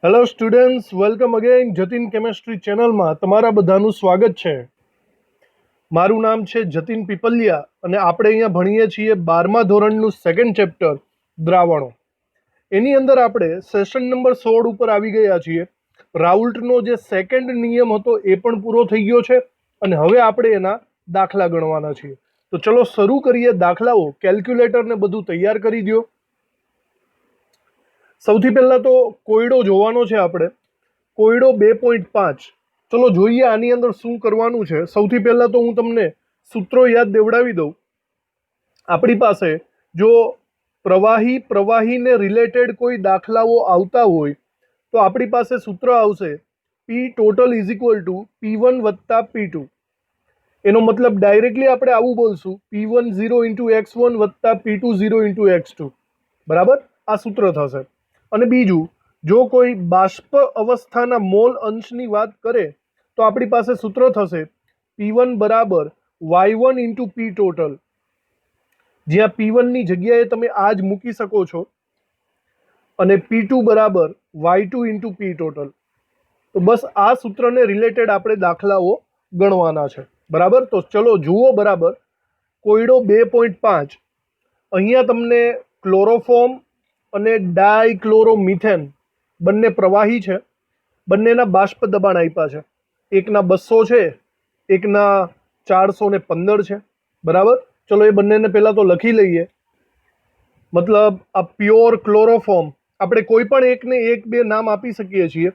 Hello students, welcome again Jatin chemistry ચેનલમાં તમારા બધાનું સ્વાગત છે। મારું નામ છે જતીન પીપલિયા અને આપણે અહીંયા ભણીએ છીએ 12મા ધોરણનું સેકન્ડ ચેપ્ટર દ્રાવણો। એની અંદર આપણે સેશન નંબર 16 ઉપર આવી ગયા છીએ। રાઉલ્ટનો જે સેકન્ડ નિયમ હતો એ પણ પૂરો થઈ ગયો છે અને હવે આપણે એના દાખલા ગણવાના છીએ। તો ચલો શરૂ કરીએ દાખલાઓ। કેલ્ક્યુલેટરને બધું તૈયાર કરી દો। સૌથી પહેલા તો કોયડો જોવાનો છે આપણે। કોયડો 2.5 ચલો જોઈએ આની અંદર શું કરવાનું છે। સૌથી પહેલા તો હું તમને સૂત્રો યાદ દેવડાવી દઉં। આપણી પાસે જો પ્રવાહીને રિલેટેડ કોઈ દાખલાઓ આવતા હોય તો આપણી પાસે સૂત્ર આવશે P total is equal to P1 વત્તા P2। એનો મતલબ ડાયરેક્ટલી આપણે આવું બોલશું P10 ઇન્ટુ x1 વત્તા P20 ઇન્ટુ x2 બરાબર। આ સૂત્ર થશે। અને બીજું, જો કોઈ બાષ્પ અવસ્થાના મોલ અંશની વાત કરે તો આપણી પાસે સૂત્ર થશે P1 બરાબર y1 ઇન્ટુ P ટોટલ, જ્યાં P1ની જગ્યાએ તમે આ જ મૂકી શકો છો, અને P2 બરાબર y2 ઇન્ટુ P ટોટલ। તો બસ આ સૂત્રને રિલેટેડ આપણે દાખલાઓ ગણવાના છે બરાબર। તો ચલો જુઓ બરાબર। કોયડો 2.5 અહીંયા તમને ક્લોરોફોર્મ અને ડાયક્લોરોમિથેન બંને પ્રવાહી છે। બંનેના બાષ્પ દબાણ આપ્યા છે। એકના 200 છે, એકના 415 છે બરાબર। ચલો એ બંનેને પહેલાં તો લખી લઈએ। મતલબ આ પ્યોર ક્લોરોફોર્મ આપણે કોઈ પણ એકને 1-2 નામ આપી શકીએ છીએ।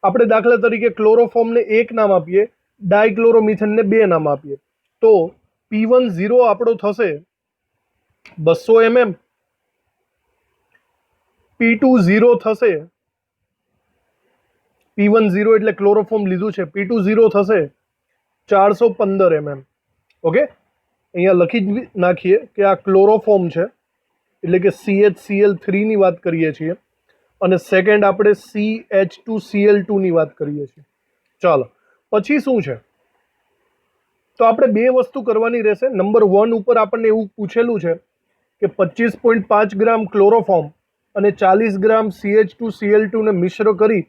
આપણે દાખલા તરીકે ક્લોરોફોર્મને 1 નામ આપીએ, ડાયક્લોરોમિથેનને 2 નામ આપીએ। તો P10 આપણો થશે 200 mm, P20 થશે, P10 એટલે ક્લોરોફોર્મ લીધું છે, P20 થશે 415 mm। ઓકે, અહીંયા લખી જ નાખીએ કે આ ક્લોરોફોર્મ છે એટલે કે CHCl3ની વાત કરીએ છીએ અને સેકન્ડ આપણે CH2Cl2ની વાત કરીએ છીએ। ચાલો પછી શું છે, તો આપણે બે વસ્તુ કરવાની રહેશે। નંબર 1 ઉપર આપણને એવું પૂછેલું છે કે 25.5 ગ્રામ ક્લોરોફોર્મ અને 40 ગ્રામ CH2Cl2 ને મિશ્ર કરી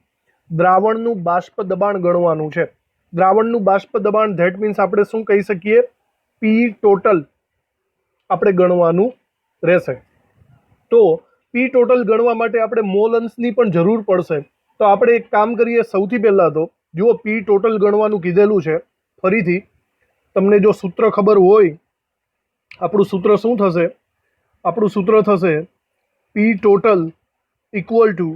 દ્રાવણનું બાષ્પ દબાણ ગણવાનું છે। દ્રાવણનું બાષ્પ દબાણ ધેટ મીન્સ આપણે શું કહી શકીએ, P ટોટલ આપણે ગણવાનું રહેશે। તો P ટોટલ ગણવા માટે આપણે મોલ અંશની પણ જરૂર પડશે। તો આપણે એક કામ કરીએ, સૌથી પહેલાં તો જુઓ P ટોટલ ગણવાનું કીધેલું છે। ફરીથી તમને જો સૂત્ર ખબર હોય, આપણું સૂત્ર શું થશે, આપણું સૂત્ર થશે P total equal to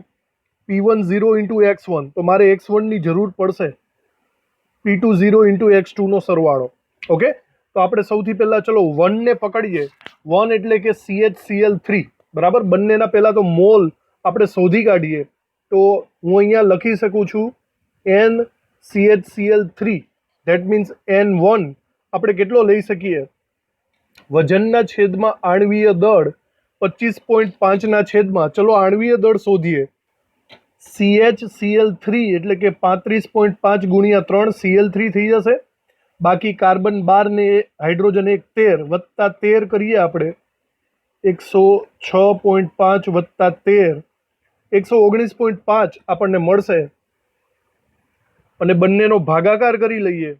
P10 into x1, તો મારે x1ની જરૂર પડશે, P20 ઇન્ટુ x2નો સરવાળો। ઓકે, તો આપણે સૌથી પહેલાં ચલો 1ને પકડીએ। 1 એટલે કે CHCl3 બરાબર। બંનેના પહેલાં તો મોલ આપણે શોધી કાઢીએ। તો હું અહીંયા લખી શકું છું NCHCl3 ધેટ મીન્સ N1 આપણે કેટલો લઈ શકીએ, વજનના છેદમાં આણ્વીય દળ 25.5ના છેદમાં, ચલો આણ્વીય દળ શોધીએ, CHCl3 એટલે કે 35.5 ગુણ્યા 3 Cl3 થઈ જશે। બાકી કાર્બન 12 ને હાઇડ્રોજન 1 13 વત્તા 13 કરીએ આપણે 106.5 વત્તા 13 119.5 આપણને મળશે। અને બંનેનો ભાગાકાર કરી લઈએ,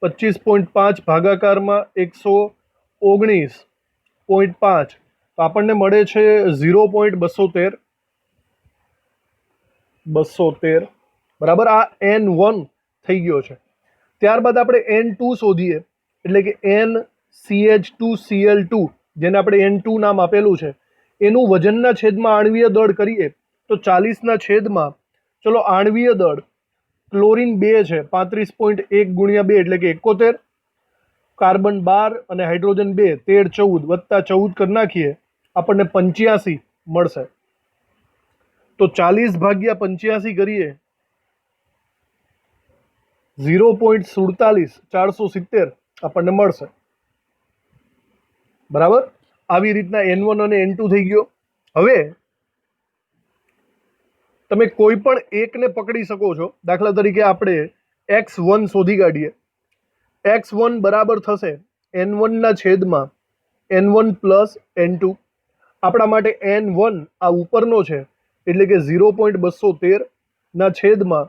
25.5 ભાગાકારમાં 119.5 તો આપણને મળે છે 0.213 બરાબર। આ N1 થઈ ગયો છે। ત્યારબાદ આપણે N2 શોધીએ એટલે કે NCH2Cl2 જેને આપણે N2 નામ આપેલું છે, એનું વજનના છેદમાં આણ્વીય દળ કરીએ તો 40ના છેદમાં, ચલો આણ્વીય દળ ક્લોરીન 2 છે 35.1 ગુણ્યા 2 એટલે કે 71, કાર્બન 12 અને હાઇડ્રોજન 2 13 14 વત્તા 14 કરી નાખીએ આપણને 85 મળશે। તો 40 ભાગ્યા 85 કરીએ 0.47 470 આપણને મળશે બરાબર। આવી રીતના N1 અને N2 થઈ ગયો। હવે તમે કોઈ પણ એકને પકડી શકો છો। દાખલા તરીકે આપણે x1 શોધી કાઢીએ। x1 બરાબર થશે N1ના છેદમાં N1 પ્લસ N2। આપણા માટે N1 આ ઉપરનો છે એટલે કે 0.213 ના છેદમાં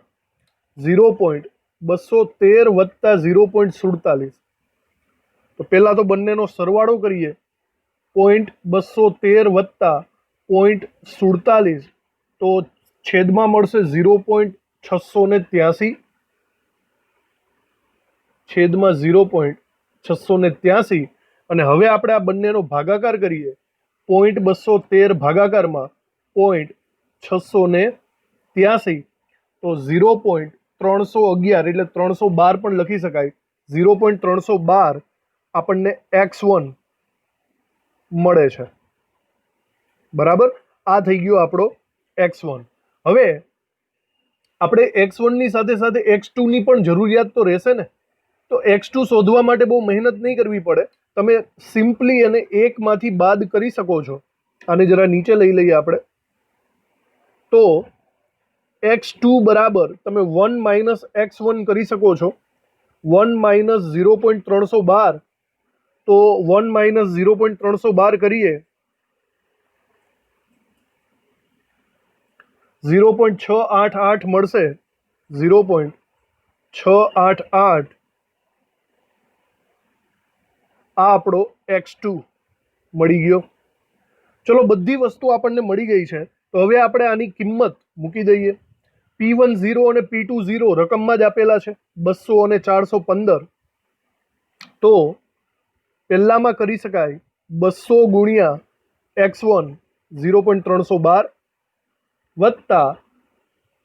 0.213 વત્તા 0.47. તો પહેલાં તો બંનેનો સરવાળો કરીએ. 0.213 વત્તા 0.47 તો છેદમાં મળશે 0.683, છેદમાં 0.683. અને હવે આપણે આ બંનેનો ભાગાકાર કરીએ. 0.213 ભાગાકારમાં 0.683 તો 0.311 એટલે 312 પણ લખી શકાય. 0.312 આપણને x1 મળે છે. બરાબર, આ થઈ ગયો આપણો x1. હવે આપણે x1 ની સાથે સાથે x2 ની પણ જરૂરિયાત તો રહેશે ને. તો x2 શોધવા માટે બહુ મહેનત નહીં કરવી પડે. તમે સિમ્પલી એને એકમાંથી બાદ કરી શકો છો. આને જરા નીચે લઈ લઈએ આપણે. તો x2 બરાબર તમે 1 માઇનસ x1 કરી શકો છો. 1 માઇનસ 0.312 તો 1 માઇનસ 0.312 કરીએ 0.688 મળશે. 0.688 આ આપણો x2 મળી ગયો. ચલો, બધી વસ્તુ આપણને મળી ગઈ છે. તો હવે આપણે આની કિંમત મૂકી દઈએ. P10 અને P20 રકમમાં જ આપેલા છે, 200 અને 415. તો પહેલામાં કરી શકાય 200 ગુણ્યા x1 0.312 વત્તા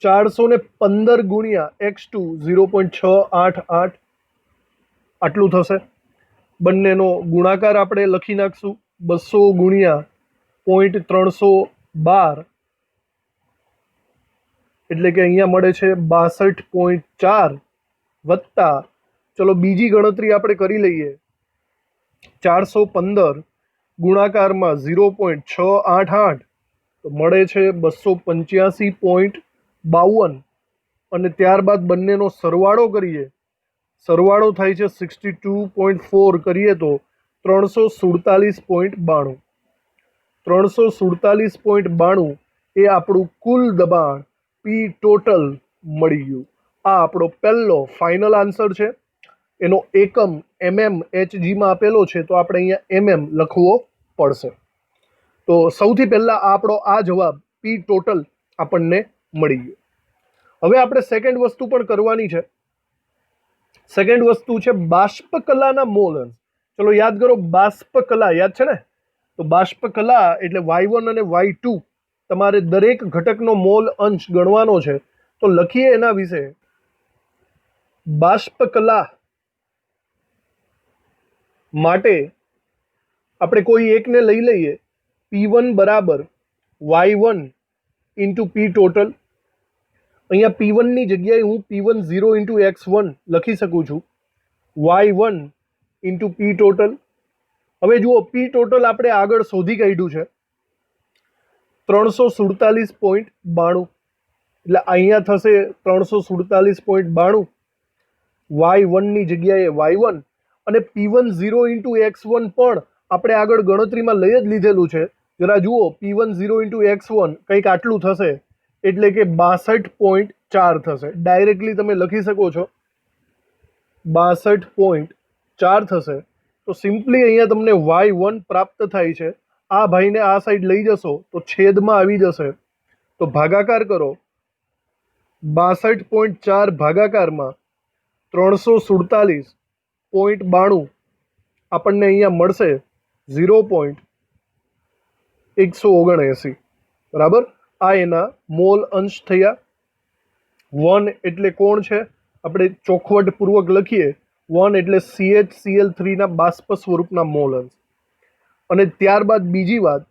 415 ગુણ્યા x2 0.688 આટલું થશે. બંનેનો ગુણાકાર આપણે લખી નાખશું. 200 ગુણ્યા 0.312 એટલે કે અહીંયા મળે છે 62.4 વત્તા, ચલો બીજી ગણતરી આપણે કરી લઈએ. 415 ગુણાકારમાં 0.688 તો મળે છે 285.52 અને ત્યારબાદ બંનેનો સરવાળો કરીએ. સરવાળો થાય છે 62.4 કરીએ તો 347.92. 347.92 એ આપણું કુલ દબાણ P ટોટલ મળી ગયું. આ આપણો પહેલો ફાઇનલ આન્સર છે. એનો એકમ mmHgમાં આપેલો છે, તો આપણે અહીંયા લખવો પડશે. તો સૌથી પહેલાં આપણો આ જવાબ P ટોટલ આપણને મળી ગયો. હવે આપણે સેકન્ડ વસ્તુ પણ કરવાની છે. સેકન્ડ વસ્તુ છે બાષ્પકલાના મોલ અંશ. ચલો યાદ કરો, બાષ્પકલા યાદ છે ને? તો બાષ્પકલા એટલે y1 અને y2 તમારે દરેક ઘટકનો મોલ અંશ ગણવાનો છે. તો લખીએ એના વિશે. બાષ્પકલા માટે આપણે કોઈ એકને લઈ લઈએ. P1 બરાબર y1 ઇન્ટુ P ટોટલ. અહીંયા P1 ની જગ્યાએ હું P10 ઇન્ટુ x1 લખી શકું છું. y1 into P total. હવે જુઓ, P ટોટલ આપણે આગળ શોધી કાઢ્યું છે 347.92. એટલે અહીંયા થશે 347.92. y1 ની જગ્યાએ y1 અને P10 ઇન્ટુ x1 પણ આપણે આગળ ગણતરીમાં લઈ જ લીધેલું છે. જરા જુઓ, P10 ઇન્ટુ x1 કંઈક આટલું થશે, એટલે કે 62.4 થશે. ડાયરેક્ટલી તમે લખી શકો છો 62.4 થશે. તો સિમ્પલી અહીંયા તમને y1 પ્રાપ્ત થાય છે. આ ભાઈને આ સાઈડ લઈ જશો તો છેદમાં આવી જશે. તો ભાગાકાર કરો. 62.4 ભાગાકારમાં 347.92 આપણને અહીંયા મળશે 0.179. બરાબર, આ એના મોલ અંશ થયા. 1 એટલે કોણ છે? આપણે ચોખવટપૂર્વક લખીએ. 1 એટલે CHCl3 ના બાષ્પ સ્વરૂપના મોલ અંશ. અને ત્યારબાદ બીજી વાત,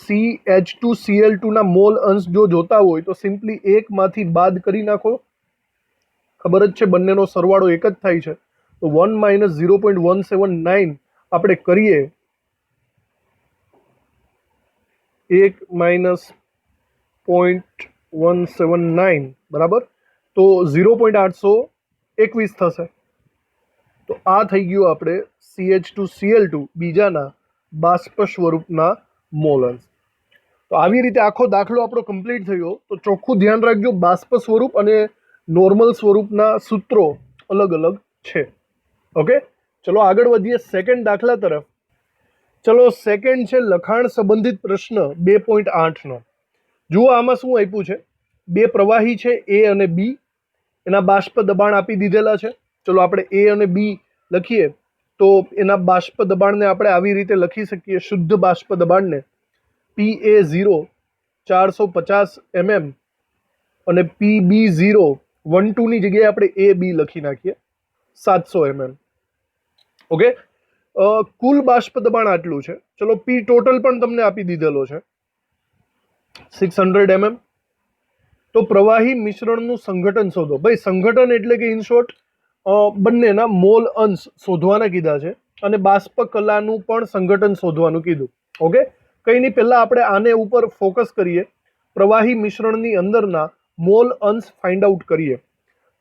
CH2Cl2 ના મોલ અંશ જો જોતા હોય તો સિમ્પલી એકમાંથી બાદ કરી નાખો. ખબર જ છે બંનેનો સરવાળો એક જ થાય છે. તો 1 માઇનસ 0.179 આપણે કરીએ. 1 માઇનસ 0.179 બરાબર, તો 0.821 થશે. તો આ થઈ ગયું આપણે CH2Cl2 બીજાના બાષ્પ સ્વરૂપના મોલ અંશ. તો આવી રીતે આખો દાખલો આપણો કમ્પ્લીટ થયો. તો ચોખ્ખું ધ્યાન રાખજો, બાષ્પ સ્વરૂપ અને નોર્મલ સ્વરૂપના સૂત્રો અલગ અલગ છે. ઓકે, ચલો આગળ વધીએ સેકન્ડ દાખલા તરફ. ચલો સેકન્ડ છે લખાણ સંબંધિત પ્રશ્ન 2.8નો. જુઓ આમાં શું આપ્યું છે. બે પ્રવાહી છે એ અને બી, એના બાષ્પ દબાણ આપી દીધેલા છે. ચલો આપણે એ અને બી લખીએ તો એના બાષ્પ દબાણને આપણે આવી રીતે લખી શકીએ, શુદ્ધ બાષ્પ દબાણને PA0 450 mm અને PB0 12ની જગ્યાએ આપણે AB લખી નાખીએ 700 mm. ઓકે, કુલ બાષ્પ દબાણ આટલું છે. ચલો પી ટોટલ પણ તમને આપી દીધેલો છે 600 mm. તો પ્રવાહી મિશ્રણનું સંઘટન શોધો. ભાઈ સંઘટન એટલે કે ઇન શોર્ટ બંનેના મોલ અંશ શોધવાના કીધા છે અને બાષ્પ કલાનું પણ સંઘટન શોધવાનું કીધું. ઓકે, કંઈ નહીં, પહેલાં આપણે આને ઉપર ફોકસ કરીએ, પ્રવાહી મિશ્રણની અંદરના મોલ અંશ ફાઇન્ડ આઉટ કરીએ.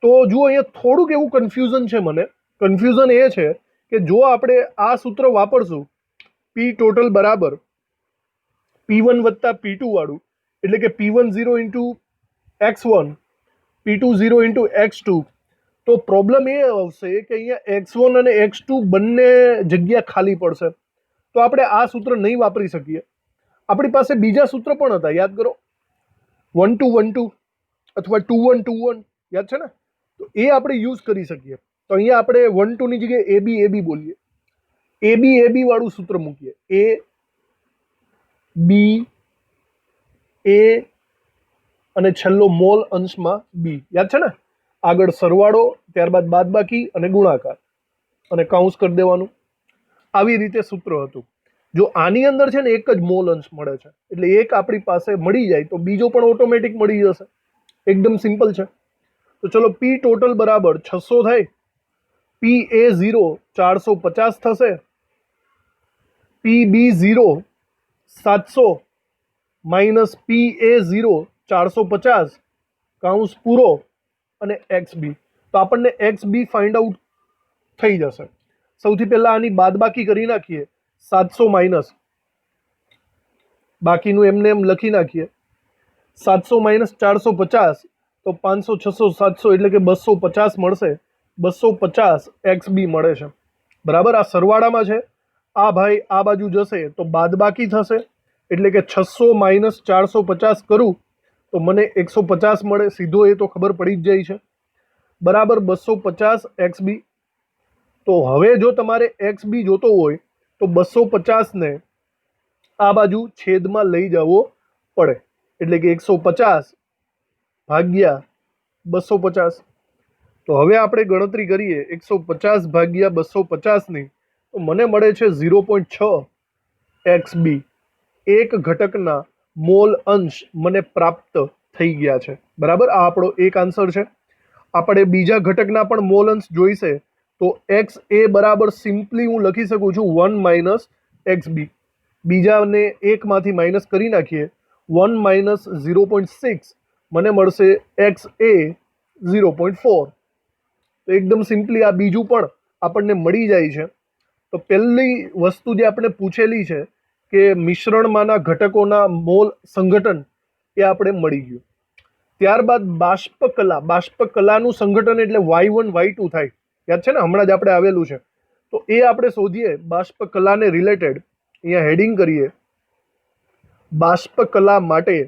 તો જુઓ અહીંયા થોડુંક એવું કન્ફ્યુઝન છે. મને કન્ફ્યુઝન એ છે કે જો આપણે આ સૂત્ર વાપરશું પી ટોટલ બરાબર P1 વત્તા P2 વાળું, એટલે કે P10 into x1 P20 into x2, તો પ્રોબ્લેમ એ આવશે કે અહીંયા x1 અને x2 બંને જગ્યા ખાલી પડશે. તો આપણે આ સૂત્ર નહીં વાપરી શકીએ. આપણી પાસે બીજા સૂત્ર પણ હતા, યાદ કરો, 1 2 1 2 અથવા 2 1 2 1, યાદ છે ને? તો એ આપણે યુઝ કરી શકીએ. તો અહીંયા આપણે 1 2 ની જગ્યાએ AB AB બોલીએ, AB વાળું સૂત્ર મૂકીએ, A B A અને છેલ્લો મોલ અંશમાં B, યાદ છે ને? આગળ સરવાળો, ત્યારબાદ બાદબાકી અને ગુણાકાર અને કાઉન્સ કરી દેવાનું. આવી રીતે સૂત્ર હતું. જો આની અંદર છે ને એક જ મોલ અંશ મળે છે, એટલે એક આપણી પાસે મળી જાય તો બીજો પણ ઓટોમેટિક મળી જશે. એકદમ સિમ્પલ છે. તો ચલો પી ટોટલ બરાબર 600 થાય, PA0 450 થશે, PB0 700 માઇનસ PA0 450 કાઉન્સ પૂરો અને XB. તો આપણને XB ફાઇન્ડ આઉટ થઈ જશે. સૌથી પહેલા આની બાદબાકી કરી નાખીએ, 700 માઇનસ બાકીનું એમને એમ લખી નાખીએ, 700 માઇનસ 450 તો 500 600 700 એટલે કે 250 મળશે. 250 XB મળે છે. બરાબર, આ સરવાળામાં છે. આ ભાઈ આ બાજુ જશે તો બાદબાકી થશે, એટલે કે 600 માઇનસ 450 કરું તો મને 150 મળે. સીધો એ તો ખબર પડી જ જાય છે. બરાબર 250 XB. તો હવે જો તમારે XB જોતો હોય તો 250ને આ બાજુ છેદમાં લઈ જવો પડે, એટલે કે 150 ભાગ્યા 250. તો હવે આપણે ગણતરી કરીએ 150 ભાગ્યા 250ની, તો મને મળે છે 0.6 XB. એક ઘટકના મોલ અંશ મને પ્રાપ્ત થઈ ગયા છે. બરાબર, આ આપણો એક આન્સર છે. આપણે બીજા ઘટકના પણ મોલ અંશ જોઈશે તો XA બરાબર સિમ્પલી હું લખી શકું છું 1 માઇનસ XB. બીજાને એકમાંથી માઇનસ કરી નાખીએ, 1 માઇનસ 0.6 મને મળશે XA 0.4. તો એકદમ સિમ્પલી આ બીજું પણ આપણને મળી જાય છે. તો પહેલી વસ્તુ જે આપણે પૂછેલી છે કે મિશ્રણમાંના ઘટકોના મોલ સંઘટન, એ આપણે મળી ગયું. ત્યારબાદ બાષ્પકલાનું સંઘટન એટલે Y1 Y2 થાય, યાદ છે ને? હમણાં જ આપણે આવેલું છે. તો એ આપણે શોધીએ બાષ્પકલાને રિલેટેડ. અહીંયા હેડિંગ કરીએ બાષ્પકલા માટે.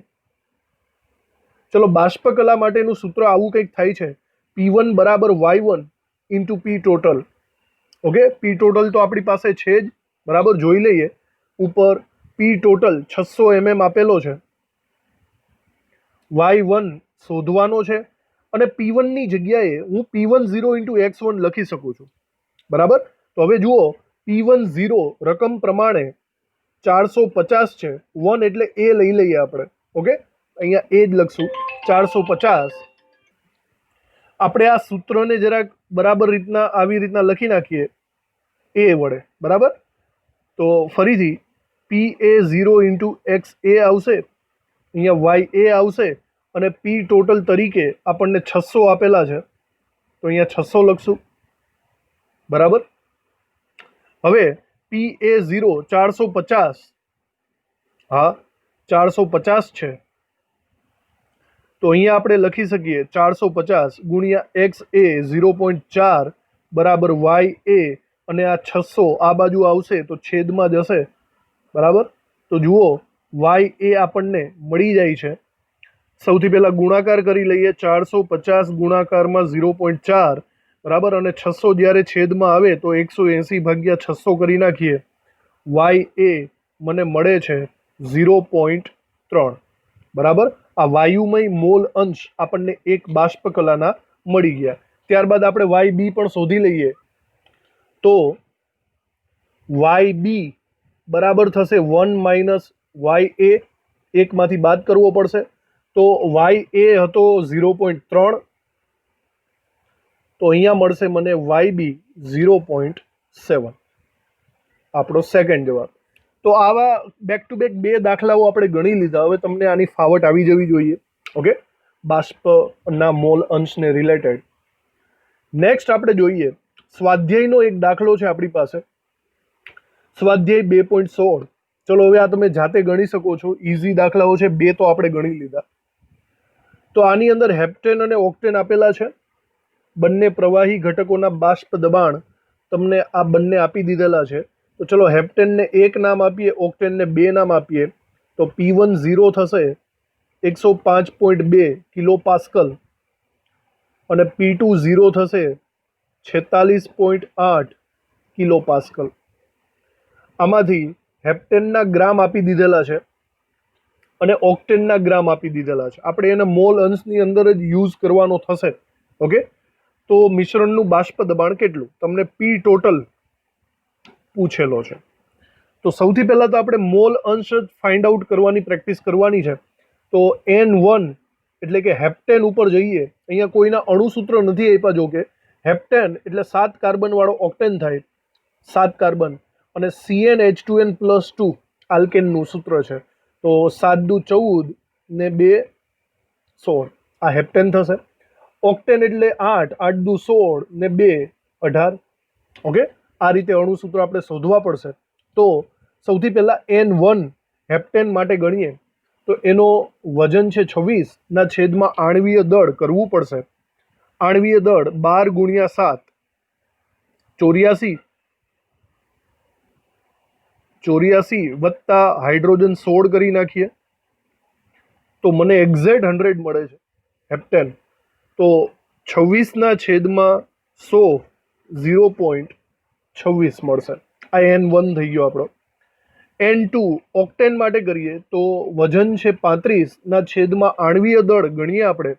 ચલો બાષ્પકલા માટેનું સૂત્ર આવું કંઈક થાય છે, P1 બરાબર Y1 into P total. Okay, P total તો આપણી પાસે છે જ. બરાબર, જોઈ લઈએ ઉપર. P ટોટલ 600 mm આપેલો છે, Y1 શોધવાનો છે અને P1ની જગ્યાએ હું P10 ઇન્ટુ x1 લખી શકું છું. બરાબર, તો હવે જુઓ P10 રકમ પ્રમાણે 450 છે, 1 એટલે એ લઈ લઈએ આપણે. ઓકે, અહીંયા એ જ લખશું 450. આપણે આ સૂત્રને જરાક બરાબર રીતના આવી રીતના લખી નાખીએ એ વડે. બરાબર, તો ફરીથી PA0 ઇન્ટુ XA આવશે, અહીંયા YA આવશે અને P ટોટલ તરીકે આપણને 600 આપેલા છે તો અહીંયા 600 લખશું. બરાબર, હવે PA0 450, હા 450 છે, તો અહીંયા આપણે લખી શકીએ 450 ગુણ્યા એક્સ એ 0.4 બરાબર વાય એ, અને આ 600 આ બાજુ આવશે તો છેદમાં જશે, બરાબર. તો જુઓ વાય એ આપણને મળી જાય છે. સૌથી પહેલાં ગુણાકાર કરી લઈએ, 450 ગુણાકારમાં 0.4 બરાબર, અને 600 જ્યારે છેદમાં આવે તો 180 ભાગ્યા 600 કરી નાખીએ, વાય એ મને મળે છે 0.3 બરાબર. આ વાયુમય મોલ અંશ આપણને એક બાષ્પ કલાના મળી ગયા. ત્યારબાદ આપણે વાય બી પણ શોધી લઈએ, તો વાય બી બરાબર થશે 1 માઇનસ વાય એ, એકમાંથી બાદ કરવો પડશે, તો વાય એ હતો 0.3, તો અહીંયા મળશે મને વાય બી 0.7, આપણો સેકન્ડ જવાબ. તો આવા બેક ટુ બેક બે દાખલાઓ આપણે ગણી લીધા. હવે તમને આની ફાવટ આવી જવી જોઈએ, ઓકે, બાષ્પના મોલ અંશને રિલેટેડ. નેક્સ્ટ આપણે જોઈએ સ્વાધ્યાયનો એક દાખલો છે આપણી પાસે, સ્વાધ્યાય 2.16. ચલો હવે આ તમે જાતે ગણી શકો છો, ઇઝી દાખલાઓ છે, બે તો આપણે ગણી લીધા. તો આની અંદર હેપ્ટેન અને ઓક્ટેન આપેલા છે. બંને પ્રવાહી ઘટકોના બાષ્પ દબાણ તમને આ બંને આપી દીધેલા છે. તો ચલો હેપ્ટેનને 1 નામ આપીએ, ઓક્ટેનને 2 નામ આપીએ. તો P1 0 થશે 105.2 કિલો પાસ્કલ, અને P2 0 થશે 46.8 કિલો પાસ્કલ. આમાંથી હેપ્ટેનના ગ્રામ આપી દીધેલા છે અને ઓક્ટેનના ગ્રામ આપી દીધેલા છે. આપણે એને મોલ અંશની અંદર જ યુઝ કરવાનો થશે, ઓકે. તો મિશ્રણનું બાષ્પ દબાણ કેટલું તમને પી ટોટલ પૂછેલો છે. તો સૌથી પહેલાં તો આપણે મોલ અંશ જ ફાઇન્ડ આઉટ કરવાની પ્રેક્ટિસ કરવાની છે. તો N1 એટલે કે હેપ્ટેન ઉપર જઈએ. અહીંયા કોઈના અણુસૂત્ર નથી આપ્યા, જો કે હેપ્ટેન એટલે 7 કાર્બનવાળો ઓક્ટેન થાય, 7 કાર્બન, અને CnH2n+2 આલ્કેનનું સૂત્ર છે. તો 7 દુ 14 ને 2 16, આ હેપ્ટેન થશે. ઓક્ટેન એટલે 8, 8 દુ 16 ને 2 18, ઓકે. આ રીતે અણુસૂત્ર આપણે શોધવા પડશે. તો સૌથી પહેલાં N1 હેપ્ટેન માટે ગણીએ, તો એનો વજન છે 26 ના છેદમાં આણવીય દળ કરવું પડશે. આણવીય દળ 12 ગુણ્યા 7 84, 84 વત્તા હાઇડ્રોજન 16 કરી નાખીએ તો મને એક્ઝેક્ટ 100 મળે છે હેપ્ટેન. તો 26 ના છેદમાં 100 0.26 મળશે. આ N1 થઈ ગયો આપણો. N2 ઓક્ટેન માટે કરીએ તો વજન છે 35 ના છેદમાં આણવીય દળ ગણીએ આપણે,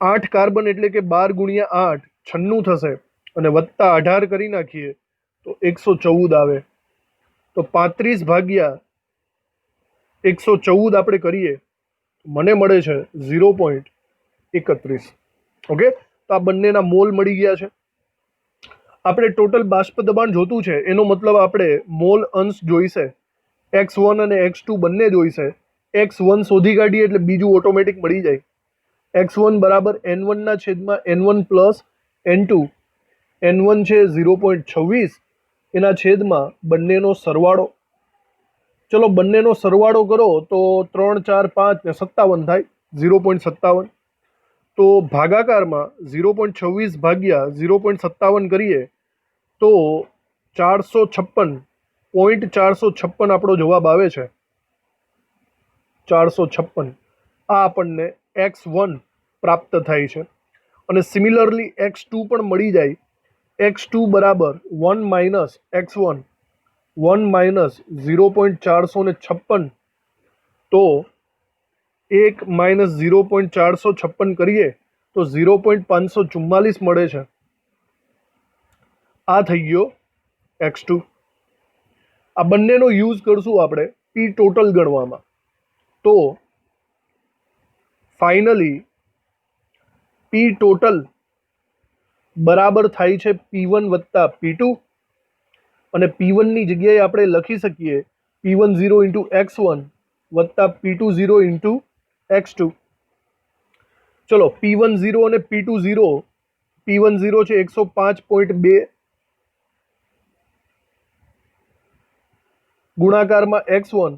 8 કાર્બન એટલે કે 12 ગુણ્યા 8 96 થશે, અને વત્તા 18 કરી નાખીએ તો 114 આવે. તો 35 ભાગ્યા 114 આપણે કરીએ મને મળે છે 0.31, ઓકે. તો આ બંનેના મોલ મળી ગયા છે. આપણે ટોટલ બાષ્પ દબાણ જોતું છે, એનો મતલબ આપણે મોલ અંશ જોઈશે, x1 અને x2 બંને જોઈશે. x1 શોધી કાઢીએ એટલે બીજું ઓટોમેટિક મળી જાય. x1 બરાબર N1 ના છેદમાં N1 પ્લસ N2. N1 છે 0.26, એના છેદમાં બંનેનો સરવાળો. ચલો બંનેનો સરવાળો કરો તો 3 4 5 ને 57 થાય, 0.57. તો ભાગાકારમાં 0.26 ભાગ્યા 0.57 કરીએ તો 456.456 આપણો જવાબ આવે છે. 456 આ આપણને x1 પ્રાપ્ત થાય છે. અને સિમિલરલી x2 પણ મળી જાય. x2 બરાબર 1 માઇનસ x1, 1 માઇનસ 0.456, તો 1 માઇનસ 0.456 કરીએ તો 0.544 મળે છે. આ થઈ ગયો x2. આ બંનેનો યુઝ કરશું આપણે પી ટોટલ ગણવામાં. તો ફાઇનલી પી ટોટલ બરાબર થાય છે P1 વત્તા P2, અને P1ની જગ્યાએ આપણે લખી શકીએ P10 ઇન્ટુ x1 વત્તા P20 ઇન્ટુ x2. ચલો P10 અને P20, P10 છે 105.2 ગુણાકારમાં x1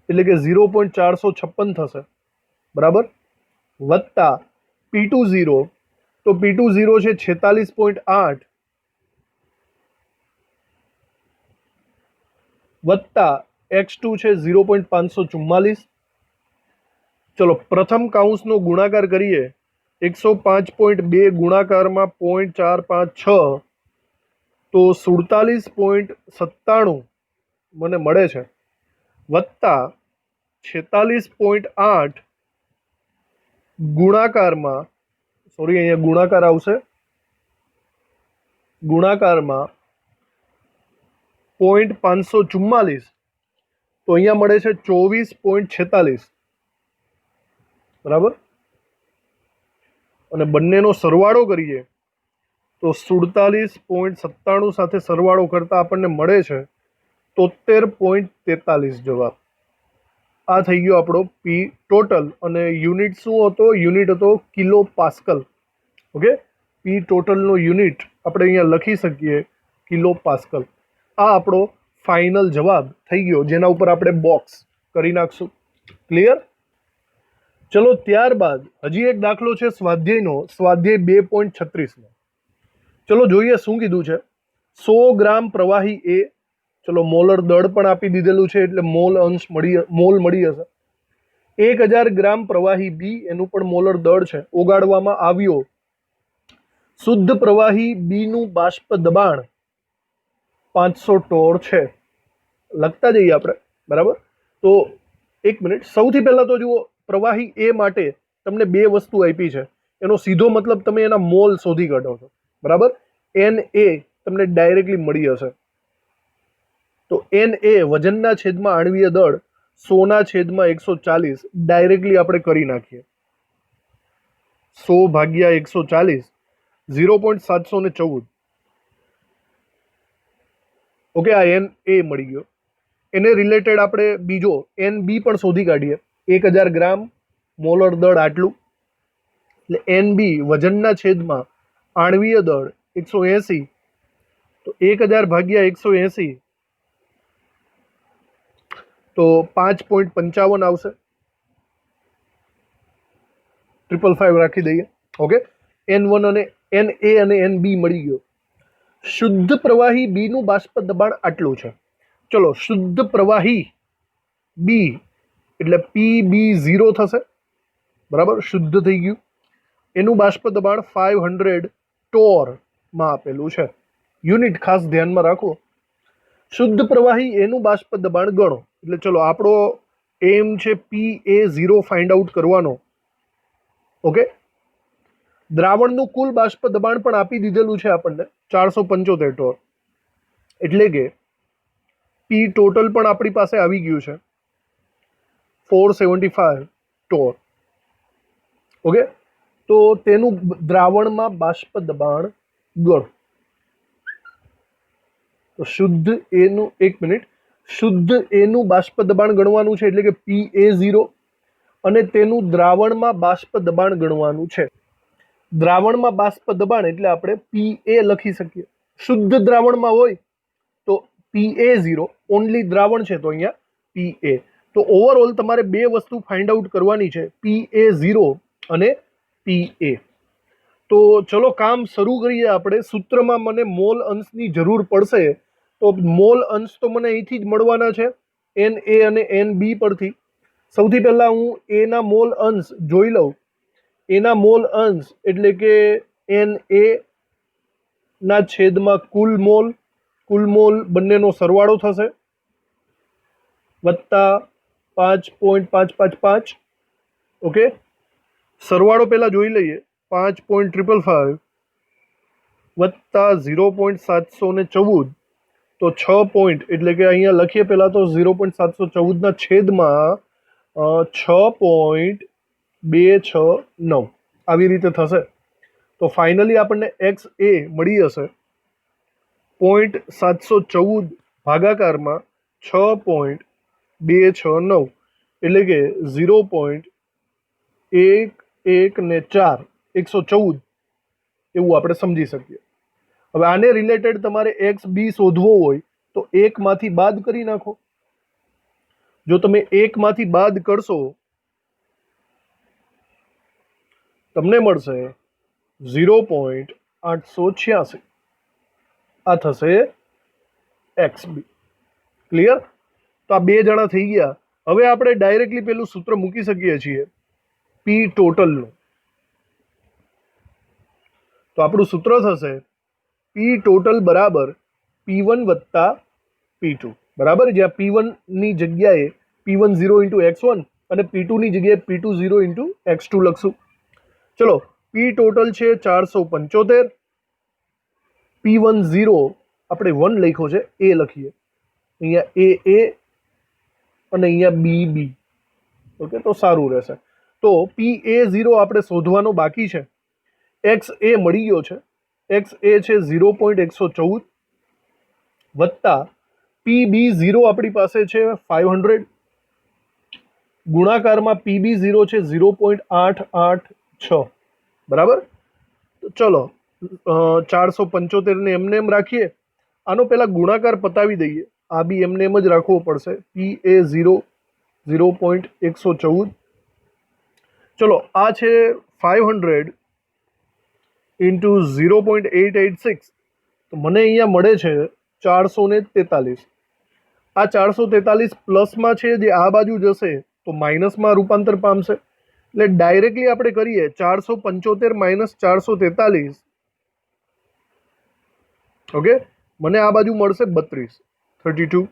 એટલે કે 0.456 થશે, બરાબર, વત્તા P20, તો P20 છે 46.8 વત્તા X2 છે 0.544. ચલો પ્રથમ કાઉન્સનો ગુણાકાર કરીએ, 105.2 ગુણાકારમાં 0.456 તો 47.97 મને મળે છે, વત્તા 46.8 ગુણાકારમાં, સોરી અહીંયા ગુણાકાર આવશે, ગુણાકારમાં 0.544 તો અહીંયા મળે છે 24.46, બરાબર, અને બંનેનો સરવાળો કરીએ તો 47.97 સાથે સરવાળો કરતા આપણને મળે છે 73.43 જવાબ. આ થઈ ગયો આપણો પી ટોટલ, અને યુનિટ શું હતો? યુનિટ હતો કિલો પાસ્કલ. ઓકે, પી ટોટલનો યુનિટ આપણે અહીંયા લખી શકીએ કિલો પાસ્કલ. આ આપણો ફાઇનલ જવાબ થઈ ગયો, જેના ઉપર આપણે બોક્સ કરી નાખશું. ક્લિયર? ચલો ત્યારબાદ હજી એક દાખલો છે સ્વાધ્યાયનો, સ્વાધ્યાય 2.36નો. ચલો જોઈએ શું કીધું છે. 100 ગ્રામ પ્રવાહી એ, ચલો મોલર દળ પણ આપી દીધેલું છે એટલે મોલ મળી હશે. 1000 ગ્રામ પ્રવાહી બી, એનું પણ મોલર દળ છે, ઓગાળવામાં આવ્યો. શુદ્ધ પ્રવાહી બી નું બાષ્પ દબાણ 500 ટોર છે. લખતા જઈએ આપણે, બરાબર. તો એક મિનિટ, સૌથી પહેલા તો જુઓ, પ્રવાહી એ માટે તમને બે વસ્તુ આપી છે, એનો સીધો મતલબ તમે એના મોલ શોધી કાઢો છો, બરાબર. એન એ તમને ડાયરેક્ટલી મળી હશે. તો એન એ વજનના છેદમાં આણ્વીય દળ 100 છેદમાં 140 ડાયરેક્ટલી આપણે કરી નાખીએ. 100 ભાગ્યા 140 0.714. ઓકે, આ એન એ મળી ગયો. એને રિલેટેડ આપણે બીજો એન બી પણ શોધી કાઢીએ. 1000 ગ્રામ મોલર દળ આટલું, એટલે એન બી વજનના છેદમાં આણ્વીય દળ 180, તો 1000 ભાગ્યા 180 તો 5.55 આવશે. 555 રાખી દઈએ. ઓકે, N1 અને NA અને NB મળી ગયો. શુદ્ધ પ્રવાહી બી નું બાષ્પ દબાણ આટલું છે. ચલો શુદ્ધ પ્રવાહી બી એટલે PB0 થશે, બરાબર, શુદ્ધ થઈ ગયું. એનું બાષ્પ દબાણ 500 ટોરમાં આપેલું છે. યુનિટ ખાસ ધ્યાનમાં રાખો. શુદ્ધ પ્રવાહી એનું બાષ્પ દબાણ ગણો, એટલે ચલો આપણો એમ છે PA0 ફાઇન્ડ આઉટ કરવાનો. ઓકે, દ્રાવણનું કુલ બાષ્પ દબાણ પણ આપી દીધેલું છે આપણને 475 ટોર, એટલે કે પી ટોટલ પણ આપણી પાસે આવી ગયું છે 475 ટોર. ઓકે, તો તેનું દ્રાવણમાં બાષ્પ દબાણ ગણ. તો શુદ્ધ એનું, એક મિનિટ, શુદ્ધ એનું બાષ્પ દબાણ ગણવાનું છે, એટલે કે PA0, અને તેનું દ્રાવણમાં બાષ્પ દબાણ ગણવાનું છે. દ્રાવણમાં બાષ્પ દબાણ એટલે આપણે PA લખી શકીએ. શુદ્ધ દ્રાવણમાં હોય તો PA0, ઓનલી દ્રાવણ છે તો અહીંયા PA. તો ઓવરઓલ તમારે બે વસ્તુ ફાઇન્ડ આઉટ કરવાની છે, PA0 અને PA. તો ચલો કામ શરૂ કરીએ આપણે. સૂત્રમાં મને મોલ અંશની જરૂર પડશે, તો મોલ અંશ તો મને અહીંથી જ મળવાના છે, NA અને NB પરથી. સૌથી પહેલાં હું એના મોલ અંશ જોઈ લઉં. એના મોલ અંશ એટલે કે NA ના છેદમાં કુલ મોલ બંનેનો સરવાળો થશે, વત્તા 5.555. ઓકે, સરવાળો પહેલા જોઈ લઈએ. 5.555 વત્તા 0.714, તો 6 પોઈન્ટ, એટલે કે અહીંયા લખીએ પહેલાં તો 0.714 છેદમાં 6.269 આવી રીતે થશે. તો ફાઇનલી આપણને એક્સ એ મળી હશે 0.714 ભાગાકારમાં 6.269, એટલે કે 0.114 114 એવું આપણે સમજી શકીએ. હવે આને રિલેટેડ તમારે એક્સ બી શોધવો હોય તો એકમાંથી બાદ કરી નાખો. જો તમે એકમાંથી બાદ કરશો તમને મળશે 0.886. આ થશે XB. ક્લિયર? તો આ બે જણા થઈ ગયા. હવે આપણે ડાયરેક્ટલી પેલું સૂત્ર મૂકી શકીએ છીએ પી ટોટલનું. તો આપણું સૂત્ર થશે પી ટોટલ બરાબર P1 વત્તા P2 બરાબર, જ્યાં P1 ની જગ્યાએ P10 ઇન્ટુ X1 અને P2 ની જગ્યાએ P20 ઇન્ટુ X2 લખશું. ચલો, પી ટોટલ છે 475. P10 આપણે 1 લખ્યો છે, એ લખીએ અહીંયા એ અને અહીંયા BB. ઓકે, તો સારું રહેશે. તો PA0 આપણે શોધવાનો બાકી છે. XA મળી ગયો છે, XA છે 0.114 વત્તા PB0 આપણી પાસે છે 500 ગુણાકારમાં PB0 છે 0.886 બરાબર. તો ચલો 475 ને એમને એમ રાખીએ. આનો પહેલા ગુણાકાર પતાવી દઈએ. આ બી એમને એમ જ રાખવો પડશે. PA0 0.114. ચલો, આ છે 500 ઇન્ટુ 0.886. તો મને અહીંયા મળે છે 443. આ 443 પ્લસમાં છે, જે આ બાજુ જશે તો માઇનસમાં રૂપાંતર પામશે. એટલે ડાયરેક્ટલી આપણે કરીએ 475 માઇનસ 443. ઓકે, મને આ બાજુ મળશે 32.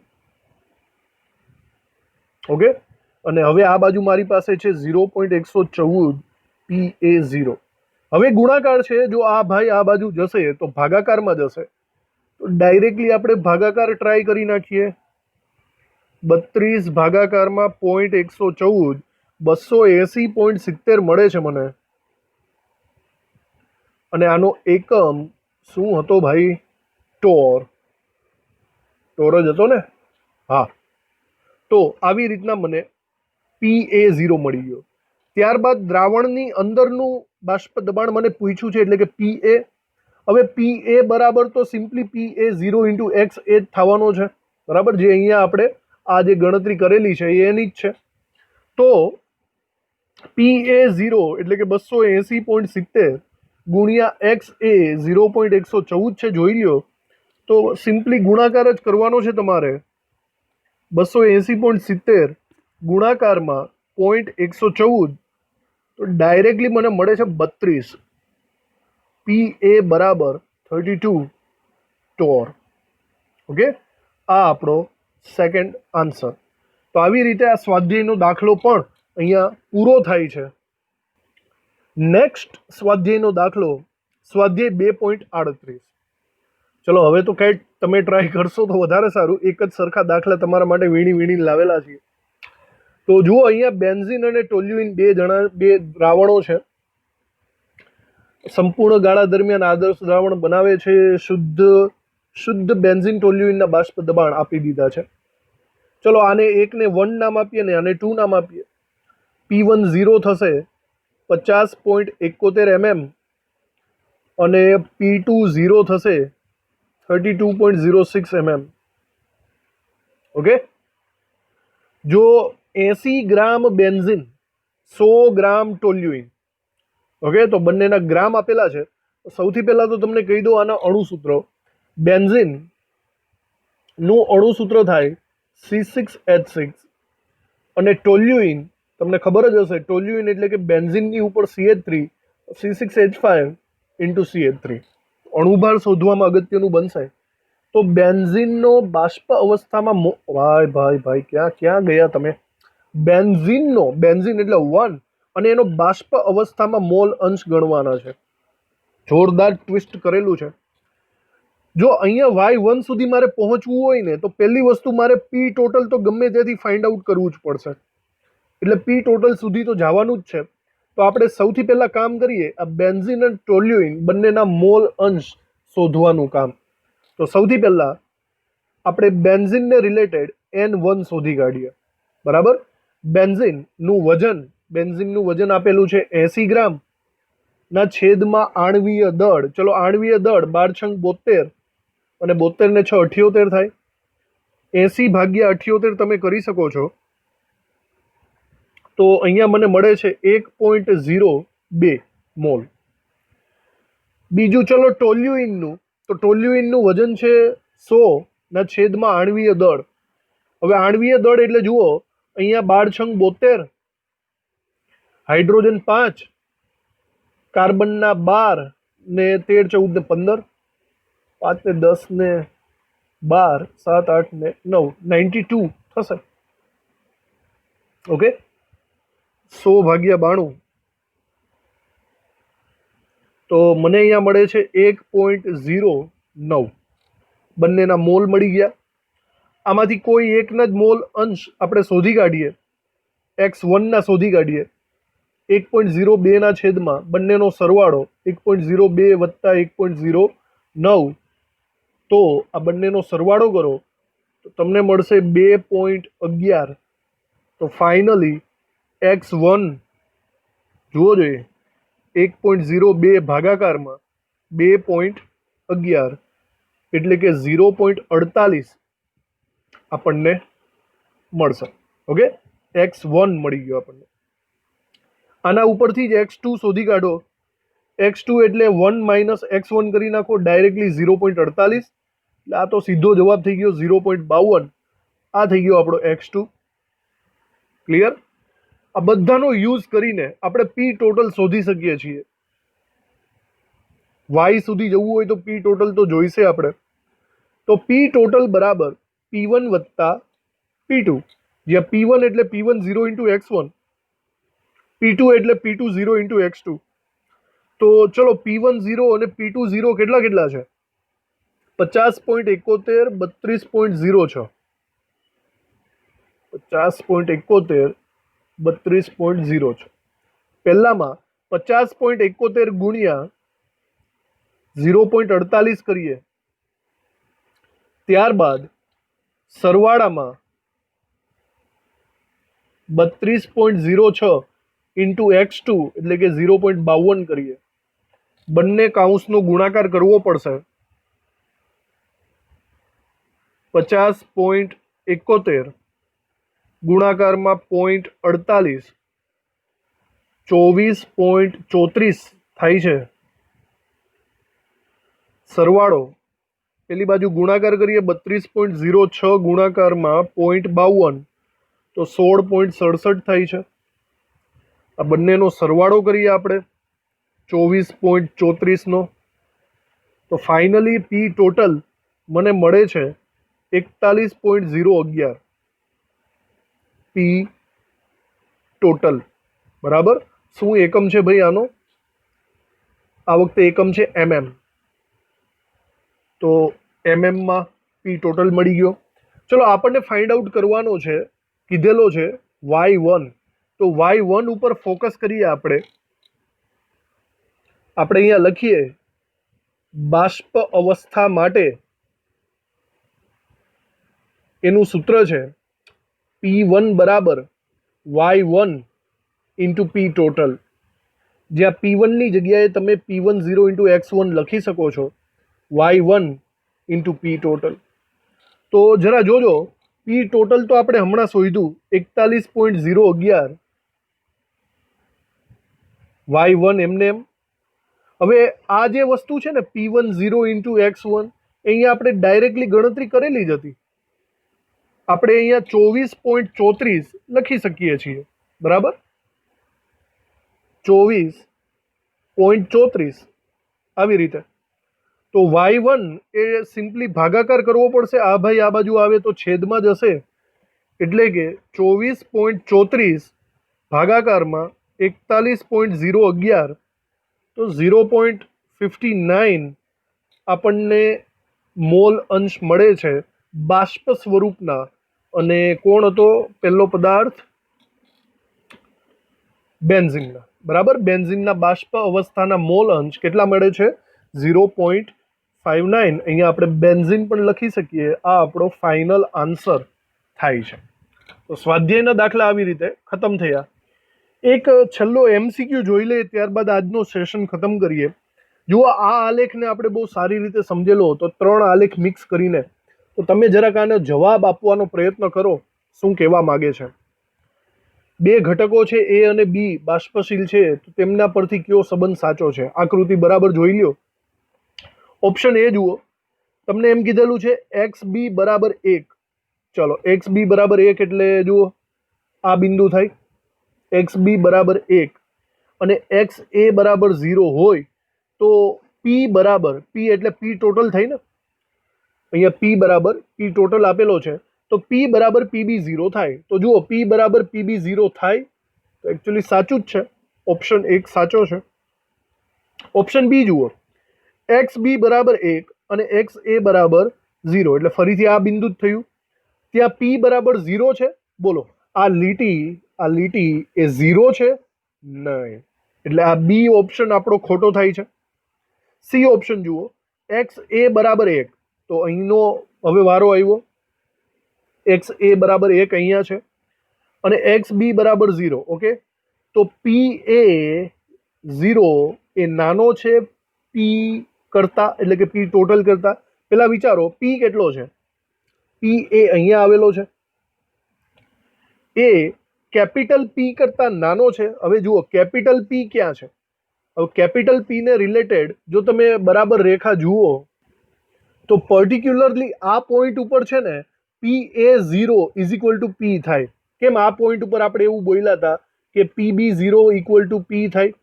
ઓકે, અને હવે આ બાજુ મારી પાસે છે 0.114 PA0. હવે ગુણાકાર છે, જો આ ભાઈ આ બાજુ જશે તો ભાગાકારમાં જશે. તો ડાયરેક્ટલી આપણે ભાગાકાર ટ્રાય કરી નાખીએ. 32 ભાગાકારમાં 0.114 280.70 મળે છે મને. અને આનો એકમ શું હતો ભાઈ? ટોર જ હતો ને? હા. તો આવી રીતના મને PA0 મળી ગયો. ત્યારબાદ દ્રાવણની અંદરનું બાષ્પ દબાણ મને પૂછ્યું છે, એટલે કે PA. હવે PA બરાબર તો સિમ્પલી PA0 ઇન્ટુ X એ જ થવાનો છે બરાબર, જે અહીંયા આપણે આ જે ગણતરી કરેલી છે એની જ છે. તો PA0 એટલે કે 280.70 ગુણ્યા X એ 0.114 છે, જોઈ લ્યો. તો સિમ્પલી ગુણાકાર જ કરવાનો છે તમારે. 280.70 ગુણાકારમાં 0.114. તો ડાયરેક્ટલી મને મળે છે 32. PA બરાબર 32 ટોર. ઓકે, આ આપણો સેકન્ડ આન્સર. તો આવી રીતે આ સ્વાધ્યાયનો દાખલો પણ અહીંયા પૂરો થાય છે. નેક્સ્ટ સ્વાધ્યાયનો દાખલો સ્વાધ્યાય 2.38. ચલો, હવે તો કંઈક તમે ટ્રાય કરશો તો વધારે સારું. એક જ સરખા દાખલા તમારા માટે વીણી લાવેલા છીએ. તો જુઓ, અહીંયા બેન્ઝીન અને ટોલ્યુઇન બે દ્રાવણો છે. સંપૂર્ણ ગાળા દરમિયાન આદર્શ દ્રાવણ બનાવે છે. શુદ્ધ બેન્ઝીન ટોલ્યુઇનના બાષ્પ દબાણ આપી દીધા છે. ચલો, આને એકને 1 નામ આપીએ ને આને 2 નામ આપીએ. P10 થશે 50.71 mm અને P20 થશે 32.06 mm. ઓકે, જો 80 ગ્રામ બેન્ઝીન 100 ગ્રામ ટોલ્યુઇન. ઓકે, તો બંનેના ગ્રામ આપેલા છે. સૌથી પહેલા તો તમને કહી દો આના અણુસૂત્ર. બેન્ઝીન નું અણુસૂત્ર થાય C6H6 અને ટોલ્યુઇન તમને ખબર જ હશે. ટોલ્યુઇન એટલે કે બેન્ઝીનની ઉપર CH3 C6H5 ઇન્ટુ CH3. અણુભાર શોધવામાં અગત્યનું બનશે. તો બેન્ઝીનનો બાષ્પ અવસ્થામાં ભાઈ ક્યાં ગયા તમે? બેન્ઝીન એટલે 1 અને એનો બાષ્પ અવસ્થામાં મોલ અંશ ગણવાના છે. જોરદાર ટ્વિસ્ટ કરેલું છે. જો અહીંયા Y1 સુધી મારે પહોંચવું હોય ને તો પહેલી વસ્તુ મારે પી ટોટલ તો ગમે ત્યાંથી ફાઇન્ડ આઉટ કરવું જ પડશે. એટલે પી ટોટલ સુધી તો જવાનું જ છે. તો આપણે સૌથી પહેલા કામ કરીએ આ બેન્ઝીન અને ટોલ્યુઇન બંનેના મોલ અંશ શોધવાનું કામ. તો સૌથી પહેલા આપણે બેન્ઝીનને રિલેટેડ N1 શોધી કાઢીએ બરાબર. બેન્ઝીનનું વજન આપેલું છે 80 ગ્રામ ના છેદમાં આણવીય દળ. ચલો, આણવીય દળ 12 72 અને 72 ને 6 78 થાય. 80 ભાગ્યા 78 તમે કરી શકો છો. તો અહીંયા મને મળે છે 1.02 મોલ. બીજું ચલો ટોલ્યુઇનનું, તો ટોલ્યુઇનનું વજન છે 100/, આણ્વીય દળ. હવે આણ્વીય દળ એટલે જુઓ, અહીંયા 12 72, હાઇડ્રોજન 5, કાર્બનના 12 ને 13 14 ને 15, 5 ને 10 ને 12, 7 8 ને 9, 92 થશે. ઓકે, 100/92. તો મને અહીંયા મળે છે 1.09. બંનેના મોલ મળી ગયા. આમાંથી કોઈ એકના જ મોલ અંશ આપણે શોધી કાઢીએ, x1 શોધી કાઢીએ. 1.02 બંનેનો સરવાળો 1.02 વત્તા 1.09. તો આ બંનેનો સરવાળો કરો તો તમને મળશે 2.11. તો ફાઇનલી x1 જુઓ જોઈએ, 1.02 ભાગાકારમાં 2.11 એટલે કે 0.48 આપણને મળશે. ઓકે, x1 મળી ગયો આપણને. આના ઉપરથી જ x2 શોધી કાઢો. x2 એટલે 1 - x1 કરી નાખો, ડાયરેક્ટલી 0.48. એટલે આ તો સીધો જવાબ થઈ ગયો 0.52. આ થઈ ગયો આપણો x2. ક્લિયર? આ બધાનો યુઝ કરીને આપણે પી ટોટલ શોધી શકીએ છીએ. વાય સુધી જવું હોય તો પી ટોટલ તો જોઈશે આપણે. તો પી ટોટલ બરાબર P1 વત્તા P2, જ્યાં P1 એટલે P10 × x1, P2 એટલે P20 × x2. તો ચલો P10 અને P20 કેટલા છે? 50.71 32.06. 50.71 32.06. પહેલામાં 50.71 ગુણ્યા 0.48 કરીએ, ત્યારબાદ સરવાળામાં 32.06 × x2 એટલે કે 0.52 કરીએ. બંને કાઉન્સનો ગુણાકાર કરવો પડશે. 50.71 ગુણાકારમાં 0.48, 24.34 થાય છે. સરવાળો પેલી બાજુ ગુણાકાર કરીએ, 32.06 ગુણાકારમાં 0.52, તો 16.67 થાય છે. આ બંનેનો સરવાળો કરીએ આપણે 24.34નો. તો ફાઇનલી પી ટોટલ મને મળે છે 41.011 પી ટોટલ. બરાબર. શું એકમ છે ભાઈ આનો? આ વખતે એકમ છે mm. તો mmમાં પી ટોટલ મળી ગયો. ચલો આપણને ફાઇન્ડ આઉટ કરવાનો છે, કીધેલો છે y1. તો y1 ઉપર ફોકસ કરીએ આપણે. અહીંયા લખીએ બાષ્પ અવસ્થા માટે એનું સૂત્ર છે P1 બરાબર y1 × પી ટોટલ. જ્યાં P1 ની જગ્યાએ તમે P10 × x1 લખી શકો છો, y1 × પી ટોટલ. તો જરા જોજો, પી ટોટલ તો આપણે હમણાં શોધ્યું 41.011 y1 એમને એમ. હવે આ જે વસ્તુ છે ને P10 × x1, અહીંયા આપણે ડાયરેક્ટલી ગણતરી કરેલી જ હતી. આપણે અહીંયા 24.34 લખી શકીએ છીએ. બરાબર, 24.34 આવી રીતે. તો y1 એ સિમ્પલી ભાગાકાર કરવો પડશે. આ ભાઈ આ બાજુ આવે તો છેદમાં જશે, એટલે કે 24.34 ભાગાકારમાં 41.011, તો 0.59 આપણને મોલ અંશ મળે છે બાષ્પ સ્વરૂપના. અને કોણ હતો પહેલો પદાર્થ? બેન્ઝીનના. બરાબર, બેન્ઝીનના બાષ્પ અવસ્થાના મોલ અંશ કેટલા મળે છે? 0.59. અહીંયા આપણે બેન્ઝીન પણ લખી શકીએ. આ આપણો ફાઇનલ આન્સર થાય છે. તો સ્વાધ્યાયના દાખલા આવી રીતે ખતમ થયા. એક છેલ્લો MCQ જોઈ લઈએ, ત્યારબાદ આજનો સેશન ખતમ કરીએ. જુઓ, આ આલેખને આપણે બહુ સારી રીતે સમજેલો હતો, 3 આલેખ મિક્સ કરીને. તો તમે જરાક આનો જવાબ આપવાનો પ્રયત્ન કરો, શું કહેવા માગે છે. બે ઘટકો છે એ અને બી બાષ્પશીલ છે, તો તેમના પરથી કયો સંબંધ સાચો છે? આકૃતિ બરાબર જોઈ લ્યો. ઓપ્શન એ જુઓ, તમને એમ કીધેલું છે એક્સ બી બરાબર 1. ચલો એક્સ બી બરાબર 1 એટલે જુઓ આ બિંદુ થાય એક્સ બી બરાબર 1 અને એક્સ એ બરાબર 0 હોય તો પી બરાબર, પી એટલે પી ટોટલ થાય ને, અહીંયા પી બરાબર પી ટોટલ આપેલો છે, તો પી બરાબર પીબી 0 થાય. તો જુઓ પી બરાબર પીબી 0 થાય, તો એકચ્યુઅલી સાચું જ છે, ઓપ્શન 1 સાચો છે. ઓપ્શન બી જુઓ, એક્સ બી બરાબર 1 અને એક્સ એ બરાબર 0 એટલે ફરીથી આ બિંદુ જ થયું. ત્યાં પી બરાબર 0 છે, બોલો આ લીટી એ 0 છે? નહીં, એટલે આ બી ઓપ્શન આપણો ખોટો થાય છે. સી ઓપ્શન જુઓ, એક્સ એ બરાબર 1, તો અહીંનો હવે વારો આવ્યો, એક્સ એ બરાબર 1 અહીંયા છે અને એક્સ બી બરાબર 0. ઓકે, તો પી એ 0 એ નાનો છે પી કરતા, એટલે કે પી ટોટલ કરતા. પેલા વિચારો પી કેટલો છે, પી એ અહીંયા આવેલો છે, એ કેપિટલ પી કરતા નાનો છે. હવે જુઓ કેપિટલ પી ક્યાં છે? હવે કેપિટલ પી ને રિલેટેડ જો તમે બરાબર રેખા જુઓ તો પર્ટિક્યુલરલી આ પોઈન્ટ ઉપર છે ને પી એ 0 ઇઝ ઇક્વલ ટુ પી થાય. કેમ આ પોઈન્ટ ઉપર આપણે એવું બોલ્યા હતા કે પી બી 0 ઇક્વલ ટુ પી થાય?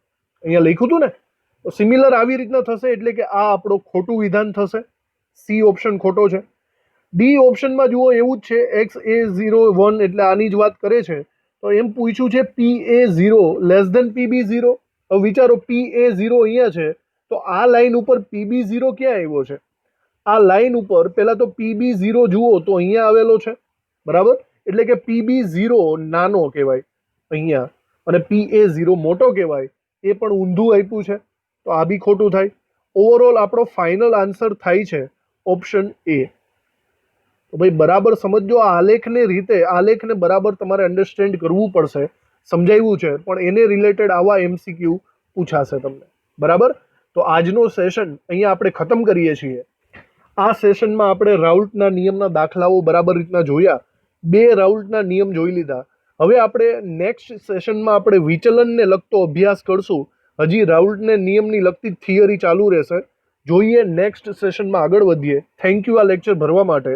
અહીંયા લખ્યું હતું ને, તો સિમિલર આવી રીતના થશે, એટલે કે આ આપણો ખોટું વિધાન થશે. સી ઓપ્શન ખોટો છે. ડી ઓપ્શનમાં જુઓ એવું જ છે, એક્સ એ 0 1 એટલે આની જ વાત કરે છે, તો એમ પૂછ્યું છે પી એ 0 લેસ ધેન પીબી 0. હવે વિચારો પી એ 0 અહીંયા છે, તો આ લાઈન ઉપર પીબી 0 ક્યાં આવ્યો છે? આ લાઈન ઉપર પહેલા તો પીબી 0 જુઓ તો અહીંયા આવેલો છે, બરાબર, એટલે કે પીબી 0 નાનો કહેવાય અહીંયા અને પી એ 0 મોટો કહેવાય, એ પણ ઊંધું આપ્યું છે, તો આ બી ખોટું થાય. ઓવરઓલ આપણો ફાઇનલ આન્સર થાય છે ઓપ્શન એ. તો ભાઈ બરાબર સમજો આ આલેખને બરાબર તમારે અન્ડરસ્ટેન્ડ કરવું પડશે. સમજાવ્યું છે પણ એને રિલેટેડ આવા એમસીક્યુ પૂછાશે તમને, બરાબર. તો આજનો સેશન અહીંયા આપણે ખતમ કરીએ છીએ. આ સેશનમાં આપણે રાઉલ્ટના નિયમના દાખલાઓ બરાબર રીતના જોયા, 2 રાઉલ્ટના નિયમ જોઈ લીધા. હવે આપણે નેક્સ્ટ સેશનમાં આપણે વિચલનને લગતો અભ્યાસ કરશું. હજી રાઉલ્ટને નિયમની લગતી થિયરી ચાલુ રહેશે. જોઈએ નેક્સ્ટ સેશનમાં આગળ વધીએ. થેન્ક યુ આ લેક્ચર ભરવા માટે.